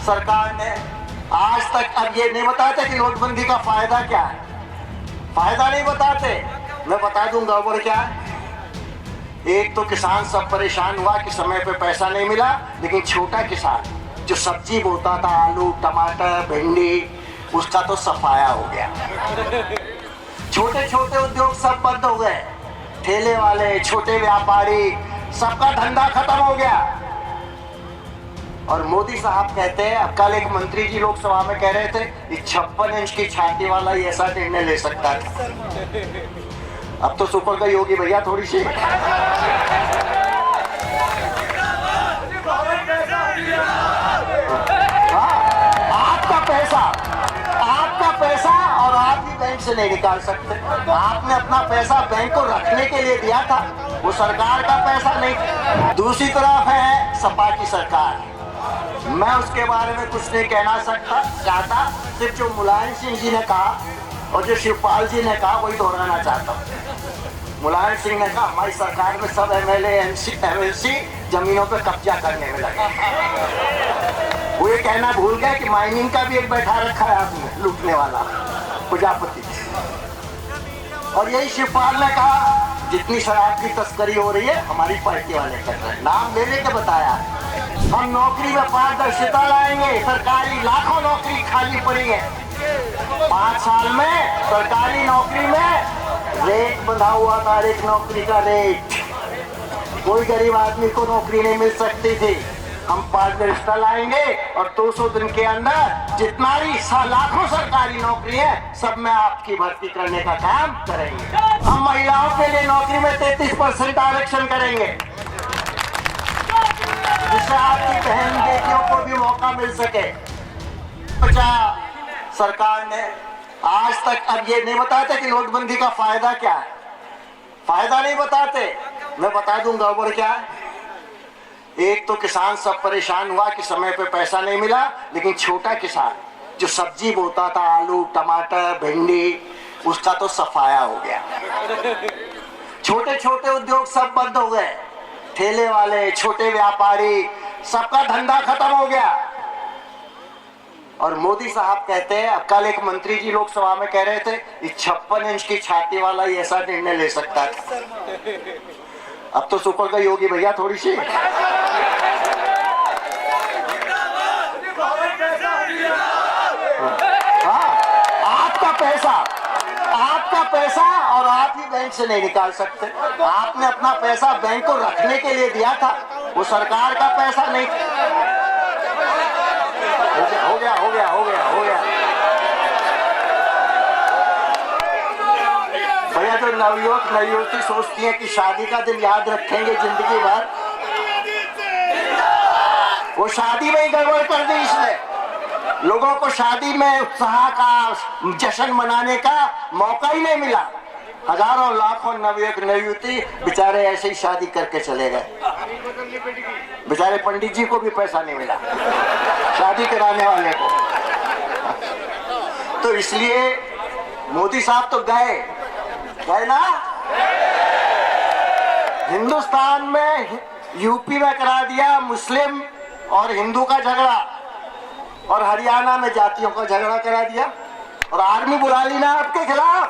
सरकार ने आज तक अब ये नहीं बताते कि नोटबंदी का फायदा क्या है। फायदा नहीं बताते। मैं बता दूंगा और क्या है। एक तो किसान सब परेशान हुआ कि समय पे पैसा नहीं मिला, लेकिन छोटा किसान जो सब्जी बोता था, आलू टमाटर भिंडी, उसका तो सफाया हो गया। छोटे छोटे उद्योग सब बंद हो गए। ठेले वाले, छोटे व्यापारी, सबका धंधा खत्म हो गया। और मोदी साहब कहते हैं, अब कल एक मंत्री जी लोकसभा में कह रहे थे कि 56 इंच की छाती वाला ही ऐसा निर्णय ले सकता था। अब तो सुपर गई होगी भैया थोड़ी सी। आपका पैसा और आप भी बैंक से नहीं निकाल सकते। आपने अपना पैसा बैंक को रखने के लिए दिया था, वो सरकार का पैसा नहीं। दूसरी तरफ है सपा की सरकार। मैं उसके बारे में कुछ नहीं कहना चाहता। सिर्फ जो मुलायम सिंह जी ने कहा और जो शिवपाल जी ने कहा वही दोहराना चाहता हूँ। मुलायम सिंह ने कहा हमारी सरकार में सब एमएलए एमएलसी जमीनों पर कब्जा करने में लगे। वो ये कहना भूल गए कि माइनिंग का भी एक बैठा रखा है आपने, लूटने वाला प्रजापति। और यही शिवपाल ने कहा जितनी शराब की तस्करी हो रही है हमारी पार्टी वाले कर रहे हैं। नाम ले लेके बताया हम नौकरी में पारदर्शिता लाएंगे। सरकारी लाखों नौकरी खाली पड़ी है। 5 साल में सरकारी नौकरी में रेट बंधा हुआ था। एक नौकरी का रेट, कोई गरीब आदमी को नौकरी नहीं मिल सकती थी। हम पारदर्शिता लाएंगे और 200 दिन के अंदर जितना भी लाखों सरकारी नौकरी है सब में आपकी भर्ती करने का काम करेंगे। हम महिलाओं के लिए नौकरी में 33% आरक्षण करेंगे, जिससे आपकी बहन बेटियों को भी मौका मिल सके। सरकार ने आज तक अब ये नहीं बताते कि नोटबंदी का फायदा क्या है। फायदा नहीं बताते। मैं बता दूंगा और क्या है। एक तो किसान सब परेशान हुआ कि समय पे पैसा नहीं मिला, लेकिन छोटा किसान जो सब्जी बोता था, आलू टमाटर भिंडी, उसका तो सफाया हो गया। छोटे छोटे उद्योग सब बंद हो गए। ठेले वाले, छोटे व्यापारी, सबका धंधा खत्म हो गया। और मोदी साहब कहते हैं, अब कल एक मंत्री जी लोकसभा में कह रहे थे कि 56 इंच की छाती वाला ही ऐसा निर्णय ले सकता था। अब तो सुपर गई होगी भैया थोड़ी सी। हाँ, आपका पैसा और आप ही बैंक से नहीं निकाल सकते। आपने अपना पैसा बैंक को रखने के लिए दिया था, वो सरकार का पैसा नहीं। हो गया। भैया जो नवयुवक नवयुवती सोचती है कि शादी का दिन याद रखेंगे जिंदगी भर, वो शादी में ही गड़बड़ कर दी इसने। लोगों को शादी में उत्साह का जश्न मनाने का मौका ही नहीं मिला। हजारों लाखों नवयुवक नवयुवती बेचारे ऐसे ही शादी करके चले गए। बेचारे पंडित जी को भी पैसा नहीं मिला शादी कराने वाले को। तो इसलिए मोदी साहब तो गए ना। हिंदुस्तान में यूपी में करा दिया मुस्लिम और हिंदू का झगड़ा, और हरियाणा में जातियों का झगड़ा करा दिया, और आर्मी बुला ली ना आपके खिलाफ।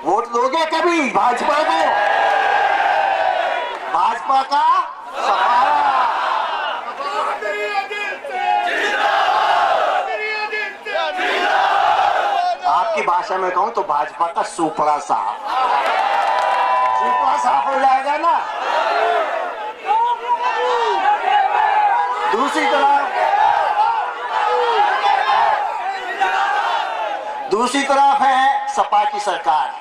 वोट दोगे कभी भाजपा को? भाजपा का सफाया। आपकी भाषा में कहूं तो भाजपा का सुपड़ा साफ हो जाएगा ना। दूसरी तरफ है सपा की सरकार।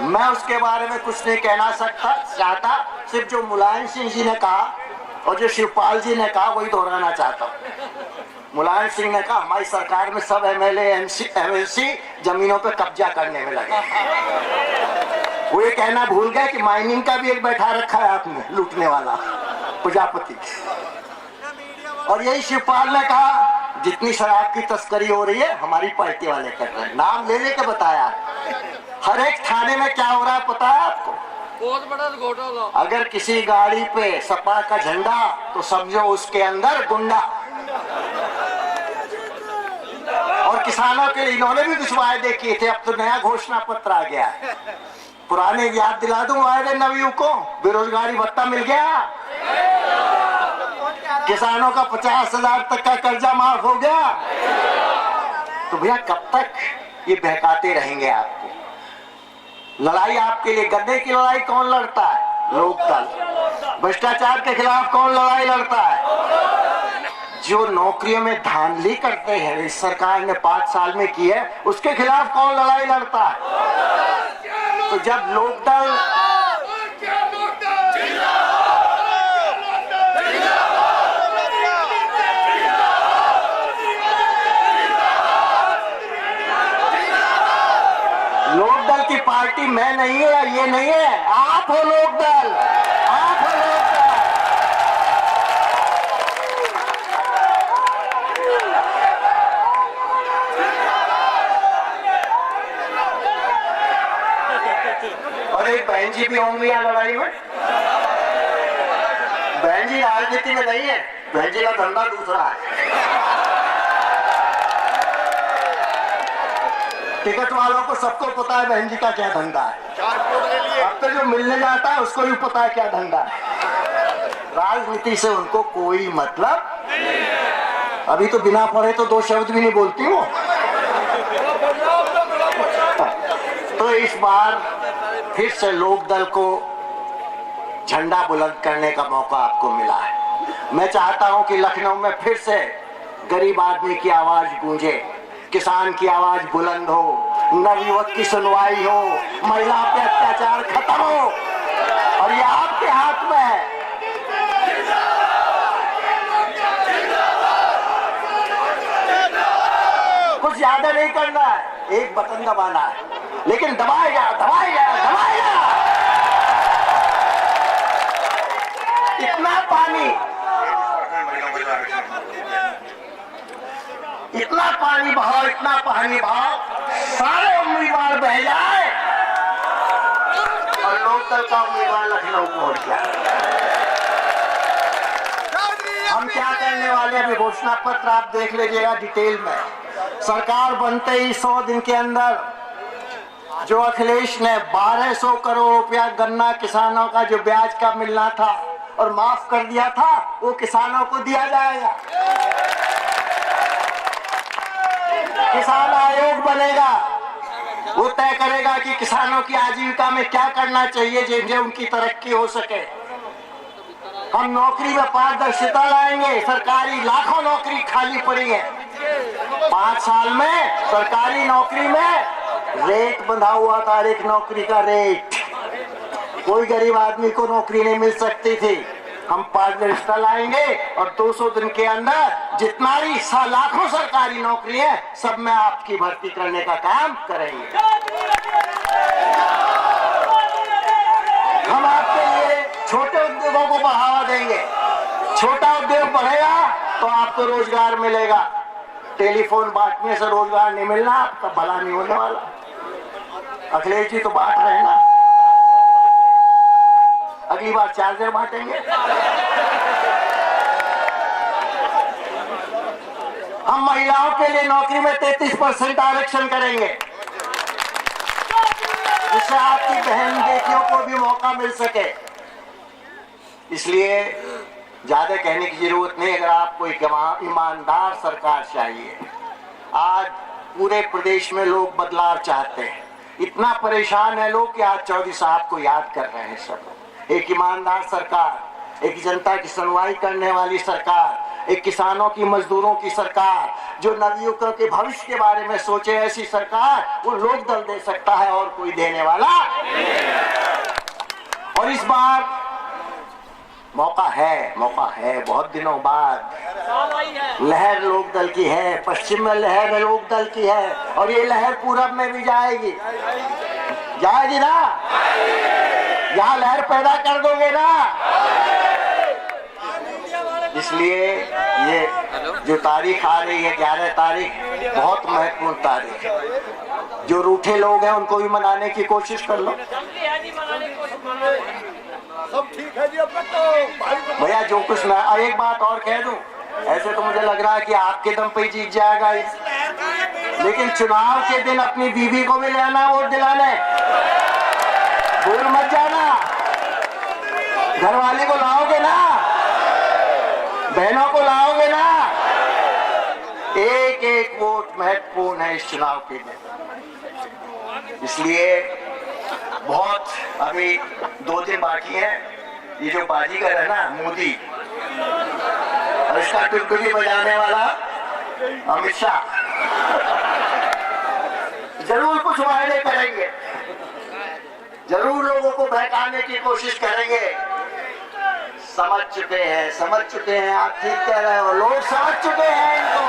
मैं उसके बारे में कुछ नहीं कहना चाहता। सिर्फ जो मुलायम सिंह जी ने कहा और जो शिवपाल जी ने कहा वही दोहराना चाहता हूँ। मुलायम सिंह ने कहा हमारी सरकार में सब एमएलए एमएलसी जमीनों पर कब्जा करने में लगे। वो ये कहना भूल गए कि माइनिंग का भी एक बैठा रखा है आपने, लूटने वाला प्रजापति। और यही शिवपाल ने कहा जितनी शराब की तस्करी हो रही है हमारी पार्टी वाले कर रहे हैं। नाम ले लेके बताया। हर एक थाने में क्या हो रहा है पता है आपको? बहुत बड़ा घोटाला। अगर किसी गाड़ी पे सपा का झंडा तो समझो उसके अंदर गुंडा। और किसानों के लिए इन्होंने भी कुछ वायदे किए थे। अब तो नया घोषणा पत्र आ गया है। पुराने याद दिला दूं वायदे नवयुवक को। बेरोजगारी भत्ता मिल गया, किसानों का 50,000 तक का कर्जा माफ हो गया। तो भैया कब तक ये बहकाते रहेंगे आपको? लड़ाई आपके लिए, गद्दे की लड़ाई कौन लड़ता है? लोकदल। भ्रष्टाचार के खिलाफ कौन लड़ाई लड़ता है? जो नौकरियों में धांधली करते हैं, इस सरकार ने 5 साल में की है, उसके खिलाफ कौन लड़ाई लड़ता है? तो जब लोकदल लोकदल की पार्टी मैं नहीं है, ये नहीं है, आप हो लोकदल, आप हो लोकदल। और एक बहन जी भी होंगी यहाँ लड़ाई में। बहन जी राजनीति में नहीं है, बहन जी का धंधा दूसरा है। टिकट वालों को सबको पता है बहन जी का क्या धंधा है। अब तो जो मिलने जाता है उसको भी पता है क्या धंधा है। राजनीति से उनको कोई मतलब नहीं। अभी तो बिना पढ़े तो 2 शब्द भी नहीं बोलती वो। तो इस बार फिर से लोकदल को झंडा बुलंद करने का मौका आपको मिला है। मैं चाहता हूं कि लखनऊ में फिर से गरीब आदमी की आवाज गूंजे, किसान की आवाज बुलंद हो, नवयुवक की सुनवाई हो, महिला पे अत्याचार खत्म हो। और ये आपके हाथ में है। कुछ ज्यादा नहीं करना है, एक बटन दबाना है, लेकिन दबाएगा दबाएगा दबाएगा। इतना पानी बहाओ, इतना पानी बहाओ, सारे उम्मीदवार बह जाए और लोकदल का उम्मीदवार लखनऊ पहुंच जाए। हम क्या करने वाले हैं, अभी घोषणा पत्र आप देख लीजिएगा डिटेल में। सरकार बनते ही 100 दिन के अंदर जो अखिलेश ने 1200 करोड़ रुपया गन्ना किसानों का जो ब्याज का मिलना था और माफ कर दिया था, वो किसानों को दिया जाएगा। किसान आयोग बनेगा, वो तय करेगा कि किसानों की आजीविका में क्या करना चाहिए जिनसे उनकी तरक्की हो सके। हम नौकरी में पारदर्शिता लाएंगे। सरकारी लाखों नौकरी खाली पड़ी है। 5 साल में सरकारी नौकरी में रेट बंधा हुआ था, एक नौकरी का रेट। कोई गरीब आदमी को नौकरी नहीं मिल सकती थी। हम पारदर्शिता लाएंगे और 200 दिन के अंदर जितना भी लाखों सरकारी नौकरी है, सब में आपकी भर्ती करने का काम करेंगे। हम आपके लिए छोटे उद्योगों को बढ़ावा देंगे। छोटा उद्योग बढ़ेगा तो आपको रोजगार मिलेगा। टेलीफोन बांटने से रोजगार नहीं मिलना, आपका भला नहीं होने वाला। अखिलेश जी तो बांट रहे हैं ना, अगली बार चार्जर बांटेंगे। हम महिलाओं के लिए नौकरी में 33% आरक्षण करेंगे, जिससे आपकी बहन बेटियों को भी मौका मिल सके। इसलिए ज्यादा कहने की जरूरत नहीं। अगर आपको एक ईमानदार सरकार चाहिए, आज पूरे प्रदेश में लोग बदलाव चाहते हैं। इतना परेशान है लोग कि आज चौधरी साहब को याद कर रहे हैं सब। एक ईमानदार सरकार, एक जनता की सुनवाई करने वाली सरकार, एक किसानों की मजदूरों की सरकार, जो नवयुवकों के भविष्य के बारे में सोचे, ऐसी सरकार वो लोकदल दे सकता है और कोई देने वाला। और इस बार मौका है बहुत दिनों बाद लहर लोकदल की है। पश्चिम में लहर लोकदल की है और ये लहर पूरब में भी जाएगी ना। यहाँ लहर पैदा कर दोगे ना। इसलिए ये जो तारीख आ रही है 11 तारीख, बहुत महत्वपूर्ण तारीख है। जो रूठे लोग हैं उनको भी मनाने की कोशिश कर लो। सब ठीक है जी। अब तक तो भैया जो कुछ मैं एक बात और कह दूं, ऐसे तो मुझे लग रहा है कि आपके दम पे जीत जाएगा। लेकिन चुनाव के दिन अपनी बीवी को भी ले आना वोट दिलाने, भूल मत जाना। घरवाली को लाओगे ना, बहनों को लाओगे ना। एक एक वोट महत्वपूर्ण है इस चुनाव के लिए। इसलिए बहुत अभी 2 दिन बाकी है। ये जो बाजीगर है ना मोदी, और इसका टुकटुकी बजाने वाला अमित शाह, जरूर कुछ वायदे करेंगे, जरूर लोगों को बहकाने की कोशिश करेंगे। समझ चुके हैं, आप ठीक कह रहे हो, लोग समझ चुके हैं इनको।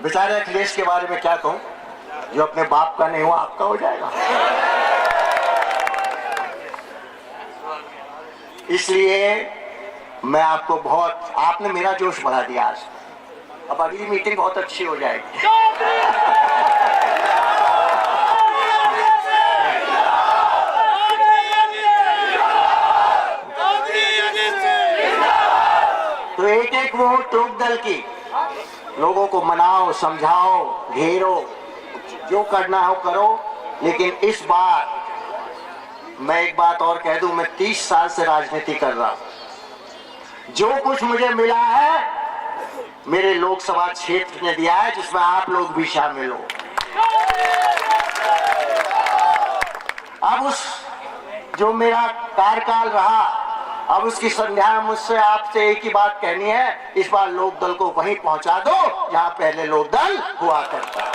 बेचारे अखिलेश के बारे में क्या कहूं, जो अपने बाप का नहीं हुआ आपका हो जाएगा। इसलिए मैं आपको बहुत, आपने मेरा जोश बढ़ा दिया आज। अब अगली मीटिंग बहुत अच्छी हो जाएगी। तो एक एक वोट लोक दल की, लोगों को मनाओ, समझाओ, घेरो, जो करना हो करो। लेकिन इस बार मैं एक बात और कह दूं, मैं 30 साल से राजनीति कर रहा हूं। जो कुछ मुझे मिला है मेरे लोकसभा क्षेत्र ने दिया है, जिसमें आप लोग भी शामिल हो। अब उस जो मेरा कार्यकाल रहा, अब उसकी संध्या मुझसे आपसे एक ही बात कहनी है, इस बार लोकदल को वहीं पहुंचा दो जहां पहले लोकदल हुआ करता।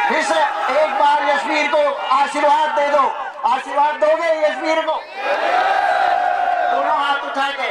फिर से एक बार यशवीर को आशीर्वाद दे दो। आशीर्वाद दोगे यशवीर को? दोनों हाथ उठा के।